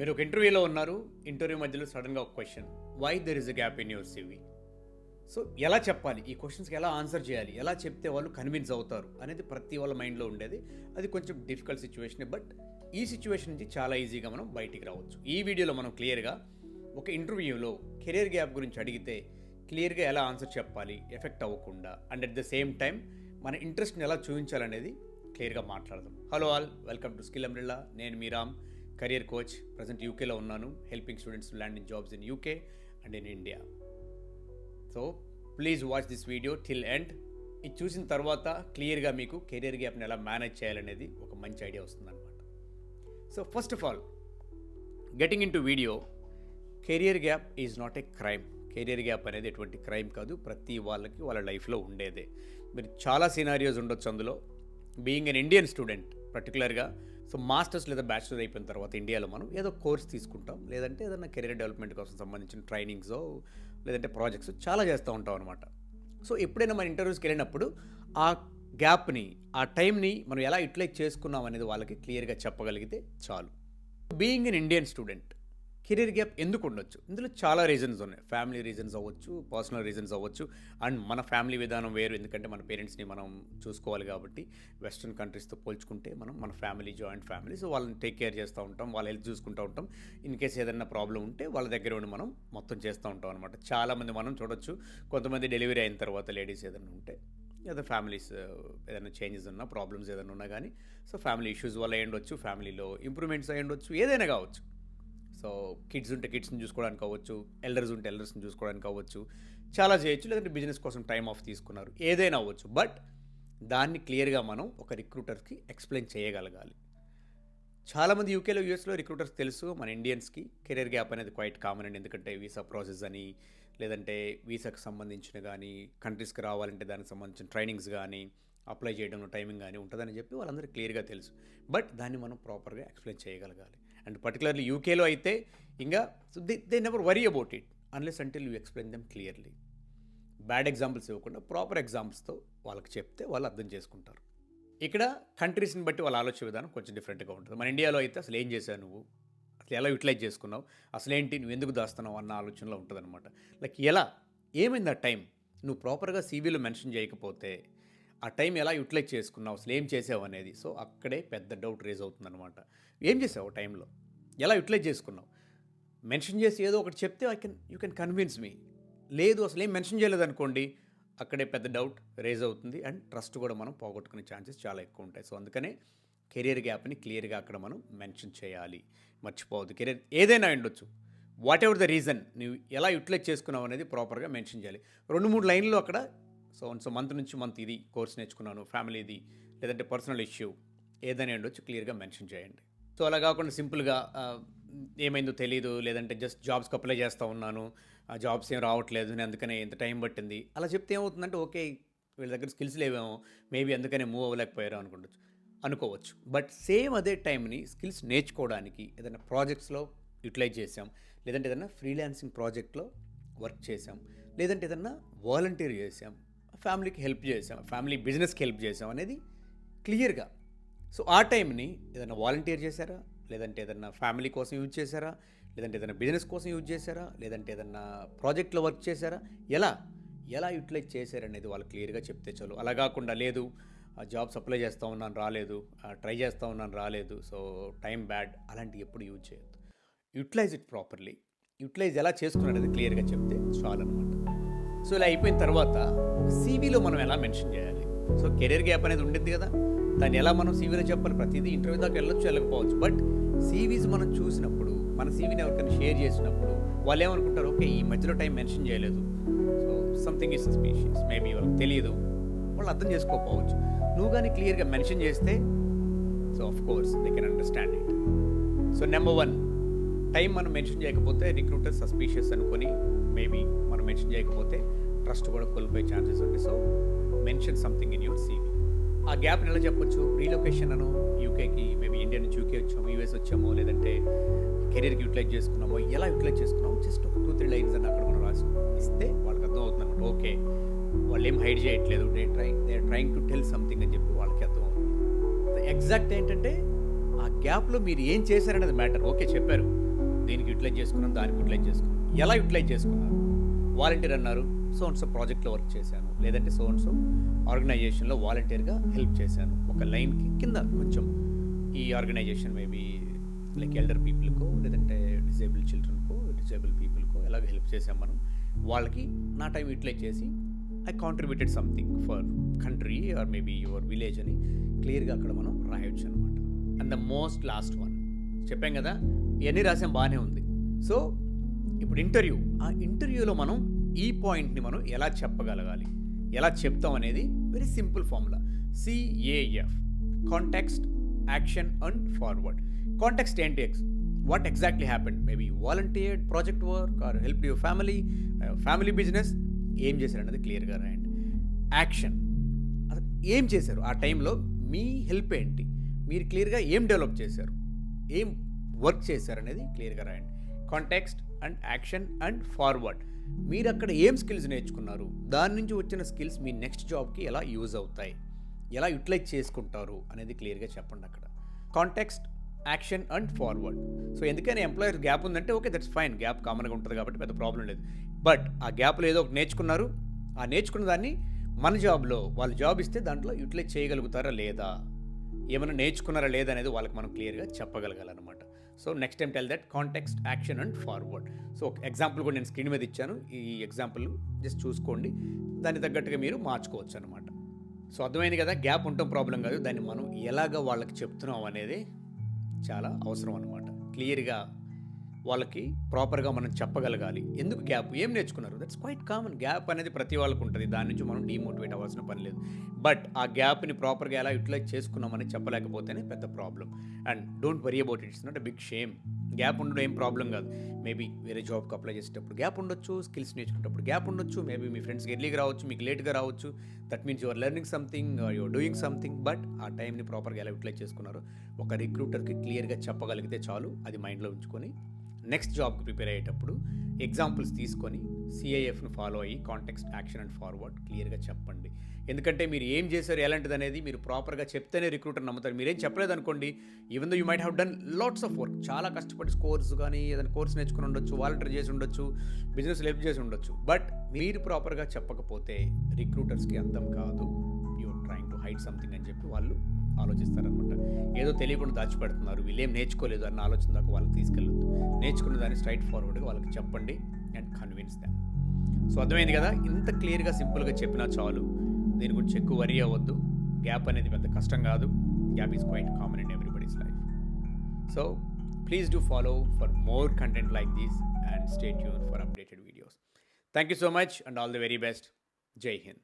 మీరు ఒక ఇంటర్వ్యూలో ఉన్నారు. ఇంటర్వ్యూ మధ్యలో సడన్గా ఒక question, why there is a gap in your CV? So ఎలా చెప్పాలి, ఈ క్వశ్చన్స్కి ఎలా ఆన్సర్ చేయాలి, ఎలా చెప్తే వాళ్ళు కన్విన్స్ అవుతారు అనేది ప్రతి వాళ్ళ మైండ్లో ఉండేది. అది కొంచెం డిఫికల్ట్ సిచ్యువేషన్, బట్ ఈ సిచ్యువేషన్ నుంచి చాలా ఈజీగా మనం బయటికి రావచ్చు. ఈ వీడియోలో మనం క్లియర్గా ఒక ఇంటర్వ్యూలో కెరీర్ గ్యాప్ గురించి అడిగితే క్లియర్గా ఎలా ఆన్సర్ చెప్పాలి ఎఫెక్ట్ అవ్వకుండా, and at the same time మన ఇంట్రెస్ట్ని ఎలా చూపించాలనేది క్లియర్గా మాట్లాడదాం. Hello all, welcome to skill umbrella. నేను మీ రామ్, కెరియర్ కోచ్. ప్రజెంట్ యూకేలో ఉన్నాను, helping students land in jobs in UK and in India. So please watch this video till end. ఇది చూసిన తర్వాత క్లియర్గా మీకు కెరియర్ గ్యాప్ని ఎలా మేనేజ్ చేయాలనేది ఒక మంచి ఐడియా వస్తుందన్నమాట. So first of all, getting in to video, career gap is not a crime. Career gap అనేది ఎటువంటి క్రైమ్ కాదు, ప్రతి వాళ్ళకి వాళ్ళ లైఫ్లో ఉండేదే. మీరు చాలా సినారియోస్ ఉండొచ్చు అందులో. బీయింగ్ ఎన్ ఇండియన్ స్టూడెంట్ పర్టికులర్గా, సో మాస్టర్స్ లేదా బ్యాచిలర్ అయిపోయిన తర్వాత ఇండియాలో మనం ఏదో కోర్స్ తీసుకుంటాం, లేదంటే ఏదైనా కెరీర్ డెవలప్మెంట్ కోసం సంబంధించిన ట్రైనింగ్స్ లేదంటే ప్రాజెక్ట్స్ చాలా చేస్తూ ఉంటాం అనమాట. సో ఎప్పుడైనా మన ఇంటర్వ్యూస్కి వెళ్ళినప్పుడు ఆ గ్యాప్ని, ఆ టైంని మనం ఎలా యూటిలైజ్ చేసుకున్నాం అనేది వాళ్ళకి క్లియర్గా చెప్పగలిగితే చాలు. Being an Indian student, career gap ఎందుకు ఉండొచ్చు? ఇందులో చాలా రీజన్స్ ఉన్నాయి. ఫ్యామిలీ రీజన్స్ అవ్వచ్చు, పర్సనల్ రీజన్స్ అవ్వచ్చు, అండ్ మన ఫ్యామిలీ విధానం వేరు. ఎందుకంటే మన పేరెంట్స్ని మనం చూసుకోవాలి కాబట్టి, వెస్ట్రన్ కంట్రీస్తో పోల్చుకుంటే మన ఫ్యామిలీ జాయింట్ ఫ్యామిలీ, సో వాళ్ళని టేక్ కేర్ చేస్తూ ఉంటాం, వాళ్ళ హెల్త్ చూసుకుంటూ ఉంటాం. ఇన్ కేస్ ఏదైనా ప్రాబ్లం ఉంటే వాళ్ళ దగ్గర ఉండి మనం మొత్తం చేస్తూ ఉంటాం అనమాట. చాలామంది మనం చూడొచ్చు, కొంతమంది డెలివరీ అయిన తర్వాత లేడీస్ ఏదైనా ఉంటే, లేదా ఫ్యామిలీస్ ఏదైనా చేంజెస్ ఉన్నా, ప్రాబ్లమ్స్ ఏదైనా ఉన్నా కానీ, సో ఫ్యామిలీ ఇష్యూస్ వల్ల అయ్యి ఉండొచ్చు, ఫ్యామిలీలో ఇంప్రూవ్మెంట్స్ అయ్యి ఉండొచ్చు, ఏదైనా కావచ్చు. సో కిడ్స్ ఉంటే కిడ్స్ని చూసుకోవడానికి అవ్వచ్చు, ఎల్డర్స్ ఉంటే ఎల్డర్స్ని చూసుకోవడానికి అవ్వచ్చు, చాలా చేయొచ్చు. లేదంటే బిజినెస్ కోసం టైం ఆఫ్ తీసుకున్నారు, ఏదైనా అవ్వచ్చు. బట్ దాన్ని క్లియర్గా మనం ఒక రిక్రూటర్కి ఎక్స్ప్లెయిన్ చేయగలగాలి. చాలామంది యూకేలో, యూఎస్లో రిక్రూటర్స్ తెలుసు, మన ఇండియన్స్కి కెరీర్ గ్యాప్ అనేది క్వైట్ కామన్ అండి. ఎందుకంటే వీసా ప్రాసెస్ అని, లేదంటే వీసాకి సంబంధించిన కానీ, కంట్రీస్కి రావాలంటే దానికి సంబంధించిన ట్రైనింగ్స్ కానీ, అప్లై చేయడంలో టైమింగ్ కానీ ఉంటుందని చెప్పి వాళ్ళందరికీ క్లియర్గా తెలుసు. బట్ దాన్ని మనం ప్రాపర్గా ఎక్స్ప్లెయిన్ చేయగలగాలి. అండ్ పర్టికులర్లీ యూకేలో అయితే ఇంకా they never worry about it unless until you explain them clearly. Bad examples ఇవ్వకుండా ప్రాపర్ ఎగ్జాంపుల్స్తో వాళ్ళకి చెప్తే వాళ్ళు అర్థం చేసుకుంటారు. ఇక్కడ కంట్రీస్ని బట్టి వాళ్ళ ఆలోచన విధానం కొంచెం డిఫరెంట్గా ఉంటుంది. మన ఇండియాలో అయితే అసలు ఏం చేశావు నువ్వు, అసలు ఎలా యూటిలైజ్ చేసుకున్నావు, అసలు ఏంటి నువ్వు ఎందుకు దాస్తున్నావు అన్న ఆలోచనలో ఉంటుందన్నమాట. లైక్ ఎలా, ఏమైంది ఆ టైం, నువ్వు ప్రాపర్గా సీవీలో మెన్షన్ చేయకపోతే ఆ టైం ఎలా యూటిలైజ్ చేసుకున్నావు, అసలు ఏం చేసావు అనేది. సో అక్కడే పెద్ద డౌట్ రేజ్ అవుతుందన్నమాట. ఏం చేసావు ఆ టైంలో, ఎలా యూటిలైజ్ చేసుకున్నావు? మెన్షన్ చేసి ఏదో ఒకటి చెప్తే యూ కెన్ కన్విన్స్ మీ. లేదు అసలు ఏం మెన్షన్ చేయలేదు అనుకోండి, అక్కడే పెద్ద డౌట్ రేజ్ అవుతుంది, అండ్ ట్రస్ట్ కూడా మనం పోగొట్టుకునే ఛాన్సెస్ చాలా ఎక్కువ ఉంటాయి. సో అందుకనే కెరియర్ గ్యాప్ని క్లియర్గా అక్కడ మనం మెన్షన్ చేయాలి. మర్చిపోవద్దు, కెరియర్ ఏదైనా ఉండొచ్చు, వాట్ ఎవర్ ద రీజన్, నువ్వు ఎలా యూటిలైజ్ చేసుకున్నావు అనేది ప్రాపర్గా మెన్షన్ చేయాలి. 2-3 లైన్లు అక్కడ, సో మంత్ నుంచి మంత్ ఇది కోర్స్ నేర్చుకున్నాను, ఫ్యామిలీది, లేదంటే పర్సనల్ ఇష్యూ ఏదైనా ఉండొచ్చు, క్లియర్గా మెన్షన్ చేయండి. సో అలా కాకుండా సింపుల్గా ఏమైందో తెలీదు, లేదంటే జస్ట్ జాబ్స్కి అప్లై చేస్తూ ఉన్నాను, ఆ జాబ్స్ ఏం రావట్లేదు, నేను అందుకనే ఇంత టైం పట్టింది అలా చెప్తే ఏమవుతుందంటే, ఓకే వీళ్ళ దగ్గర స్కిల్స్ లేవేమో, మేబీ అందుకనే మూవ్ అవ్వలేకపోయారు అనుకోవచ్చు. బట్ సేమ్ అదే టైంని స్కిల్స్ నేర్చుకోవడానికి ఏదైనా ప్రాజెక్ట్స్లో యూటిలైజ్ చేసాం, లేదంటే ఏదైనా ఫ్రీలాన్సింగ్ ప్రాజెక్ట్లో వర్క్ చేసాం, లేదంటే ఏదైనా వాలంటీర్ చేసాం, ఫ్యామిలీకి హెల్ప్ చేసాం, ఫ్యామిలీ బిజినెస్కి హెల్ప్ చేసాం అనేది క్లియర్గా. సో ఆ టైంని ఏదైనా వాలంటీర్ చేశారా, లేదంటే ఏదైనా ఫ్యామిలీ కోసం యూజ్ చేశారా, లేదంటే ఏదైనా బిజినెస్ కోసం యూజ్ చేశారా, లేదంటే ఏదైనా ప్రాజెక్ట్లో వర్క్ చేశారా, ఎలా యూటిలైజ్ చేశారనేది వాళ్ళు క్లియర్గా చెప్తే చాలు. అలా కాకుండా లేదు జాబ్స్ అప్లై చేస్తూ ఉన్నాను రాలేదు, ట్రై చేస్తూ ఉన్నాను రాలేదు, సో టైం బ్యాడ్, అలాంటివి ఎప్పుడు యూజ్ చేయొద్దు. Utilise it properly. యూటిలైజ్ ఎలా చేసుకున్నది క్లియర్గా చెప్తే చాలు అనమాట. సో ఇలా అయిపోయిన తర్వాత ఒక సీవీలో మనం ఎలా మెన్షన్ చేయాలి? సో కెరీర్ గ్యాప్ అనేది ఉండింది కదా, దాన్ని ఎలా మనం సీవీలో చెప్పాలి? ప్రతిదీ ఇంటర్వ్యూ దాకా వెళ్ళొచ్చు, వెళ్ళకపోవచ్చు. బట్ సీవీస్ మనం చూసినప్పుడు, మన సీవీని ఎవరికైనా షేర్ చేసినప్పుడు వాళ్ళు ఏమనుకుంటారు, ఓకే ఈ మధ్యలో టైం మెన్షన్ చేయలేదు, so something is suspicious, maybe వాళ్ళకి తెలియదు, వాళ్ళు అర్థం చేసుకోకపోవచ్చు. నువ్వు కానీ క్లియర్గా మెన్షన్ చేస్తే, so of course they can understand it. So number 1, time మనం మెన్షన్ చేయకపోతే రిక్రూటర్ సస్పీషియస్ అనుకొని మేబీ మనం మెన్షన్ చేయకపోతే ట్రస్ట్ కూడా కోల్పోయే ఛాన్సెస్ ఉంటాయి. So mention something in your CV. ఆ గ్యాప్ని ఎలా చెప్పొచ్చు? రీలొకేషన్ అను, యూకేకి మేబీ ఇండియా నుంచి యూకే వచ్చాము, యూఎస్ వచ్చామో, లేదంటే కెరీర్కి యూటిలైజ్ చేసుకున్నామో, ఎలా యూటిలైజ్ చేసుకున్నామో జస్ట్ ఒక 2-3 లైన్స్ అని అక్కడ మనం రాసి ఇస్తే వాళ్ళకి అర్థం అవుతుంది అనమాట. ఓకే వాళ్ళు ఏం హైడ్ చేయట్లేదు, they are trying to tell something అని చెప్పి వాళ్ళకి అర్థం అవుతుంది. ఎగ్జాక్ట్ ఏంటంటే ఆ గ్యాప్లో మీరు ఏం చేశారనేది మ్యాటర్. ఓకే చెప్పారు, దీనికి యూటిలైజ్ చేసుకున్నాను, దానికి యూటిలైజ్ చేసుకున్నాను. ఎలా యూటిలైజ్ చేసుకున్నారు? వాలంటీర్ అన్నారు, సో అండ్ సో ప్రాజెక్ట్లో వర్క్ చేశాను, లేదంటే సో అండ్ సో ఆర్గనైజేషన్లో వాలంటీర్గా హెల్ప్ చేశాను. ఒక లైన్కి కింద కొంచెం ఈ ఆర్గనైజేషన్ మేబీ లైక్ ఎల్డర్ పీపుల్కో, లేదంటే డిజేబుల్ చిల్డ్రన్కో, డిజేబుల్ పీపుల్కో ఎలాగ హెల్ప్ చేసాం మనం, వాళ్ళకి నా టైం యూటిలైజ్ చేసి I contributed something for country or maybe your village అని క్లియర్గా అక్కడ మనం రాయొచ్చు అనమాట. And the most last one చెప్పాం కదా, ఇవన్నీ రాసాం బాగానే ఉంది. సో ఇప్పుడు ఇంటర్వ్యూ, ఆ ఇంటర్వ్యూలో మనం ఈ పాయింట్ని మనం ఎలా చెప్పగలగాలి, ఎలా చెప్తాం అనేది very simple formula. CAF, context, action and forward. Context ఏంటి? What exactly happened, maybe volunteered, project work or help your family business, ఏం చేశారు అనేది క్లియర్గా రాయండి. యాక్షన్, అసలు ఏం చేశారు ఆ టైంలో, మీ హెల్ప్ ఏంటి, మీరు క్లియర్గా ఏం డెవలప్ చేశారు, ఏం వర్క్ చేశారు అనేది క్లియర్గా రాయండి. Context and action and forward, మీరు అక్కడ ఏం స్కిల్స్ నేర్చుకున్నారు, దాని నుంచి వచ్చిన స్కిల్స్ మీ నెక్స్ట్ జాబ్కి ఎలా యూజ్ అవుతాయి, ఎలా యూటిలైజ్ చేసుకుంటారు అనేది క్లియర్గా చెప్పండి అక్కడ. Context, action and forward. So ఎందుకైనా ఎంప్లాయర్ గ్యాప్ ఉందంటే ఓకే, దట్స్ ఫైన్, గ్యాప్ కామన్గా ఉంటుంది కాబట్టి పెద్ద ప్రాబ్లం లేదు. బట్ ఆ గ్యాప్లో ఏదో ఒకటి నేర్చుకున్నారు, ఆ నేర్చుకున్న దాన్ని మన జాబ్లో వాళ్ళు జాబ్ ఇస్తే దాంట్లో యూటిలైజ్ చేయగలుగుతారా లేదా, ఏమైనా నేర్చుకున్నారా లేదా అనేది వాళ్ళకి మనం క్లియర్గా చెప్పగలగాలన్నమాట. So next time tell that context, action and forward. So ఒక ఎగ్జాంపుల్ కూడా నేను స్క్రీన్ మీద ఇచ్చాను, ఈ ఎగ్జాంపుల్ జస్ట్ చూసుకోండి, దానికి తగ్గట్టుగా మీరు మార్చుకోవచ్చు అనమాట. సో అర్థమైంది కదా, గ్యాప్ ఉండటం ప్రాబ్లం కాదు, దాన్ని మనం ఎలాగ వాళ్ళకి చెప్తున్నాం అనేది చాలా అవసరం అనమాట. క్లియర్గా వాళ్ళకి ప్రాపర్గా మనం చెప్పగలగాలి. ఎందుకు గ్యాప్, ఏం నేర్చుకున్నారు, దట్స్ క్వైట్ కామన్. గ్యాప్ అనేది ప్రతి వాళ్ళకు ఉంటుంది, దాని నుంచి మనం డీమోటివేట్ అవ్వాల్సిన పని లేదు. బట్ ఆ గ్యాప్ని ప్రాపర్గా ఎలా యూటిలైజ్ చేసుకున్నామని చెప్పలేకపోతేనే పెద్ద problem. And don't worry about it, it's not a big shame. Gap ఉండడం ఏం ప్రాబ్లం కాదు. మేబీ వేరే జాబ్కి అప్లై చేసేటప్పుడు గ్యాప్ ఉండొచ్చు, స్కిల్స్ నేర్చుకునేటప్పుడు గ్యాప్ ఉండొచ్చు, మేబీ మీ ఫ్రెండ్స్కి ఎర్లీగా రావచ్చు, మీకు లేట్గా రావచ్చు. That means your learning something, your doing something. But ఆ టైంని ప్రాపర్గా ఎలా యూటిలైజ్ చేసుకున్నారు ఒక రిక్రూటర్కి క్లియర్గా చెప్పగలిగితే చాలు. అది మైండ్లో ఉంచుకొని నెక్స్ట్ జాబ్కి ప్రిపేర్ అయ్యేటప్పుడు ఎగ్జాంపుల్స్ తీసుకొని CAFను ఫాలో అయ్యి కాంటెక్స్ట్, యాక్షన్ అండ్ ఫార్వర్డ్ క్లియర్గా చెప్పండి. ఎందుకంటే మీరు ఏం చేశారు ఎలాంటిది అనేది మీరు ప్రాపర్గా చెప్తేనే రిక్రూటర్ నమ్ముతారు. మీరేం చెప్పలేదు అనుకోండి, even though you might have done lots of work, చాలా కష్టపడి కోర్స్ కానీ ఏదైనా కోర్స్ నేర్చుకుని ఉండొచ్చు, వాలంటీర్ చేసి ఉండొచ్చు, బిజినెస్ హెల్ప్ చేసి ఉండొచ్చు. బట్ మీరు ప్రాపర్గా చెప్పకపోతే రిక్రూటర్స్కి అర్థం కాదు, you're trying to hide something అని చెప్పి వాళ్ళు ఆలోచిస్తారనమాట. ఏదో తెలియకుండా దాచిపెడుతున్నారు, వీళ్ళేం నేర్చుకోలేదు అన్న ఆలోచన దాకా వాళ్ళకి తీసుకెళ్ళొద్దు. నేర్చుకున్న దాన్ని స్ట్రైట్ ఫార్వర్డ్గా వాళ్ళకి చెప్పండి అండ్ కన్విన్స్ దామ్. సో అర్థమైంది కదా, ఇంత క్లియర్గా సింపుల్గా చెప్పినా చాలు. దీని గురించి ఎక్కువ వరీ అవ్వద్దు. గ్యాప్ అనేది పెద్ద కష్టం కాదు. Gap is quite common in everybody's life. So please do follow for more content like this and stay tune for updated videos. Thank you so much and all the very best. జై హింద్.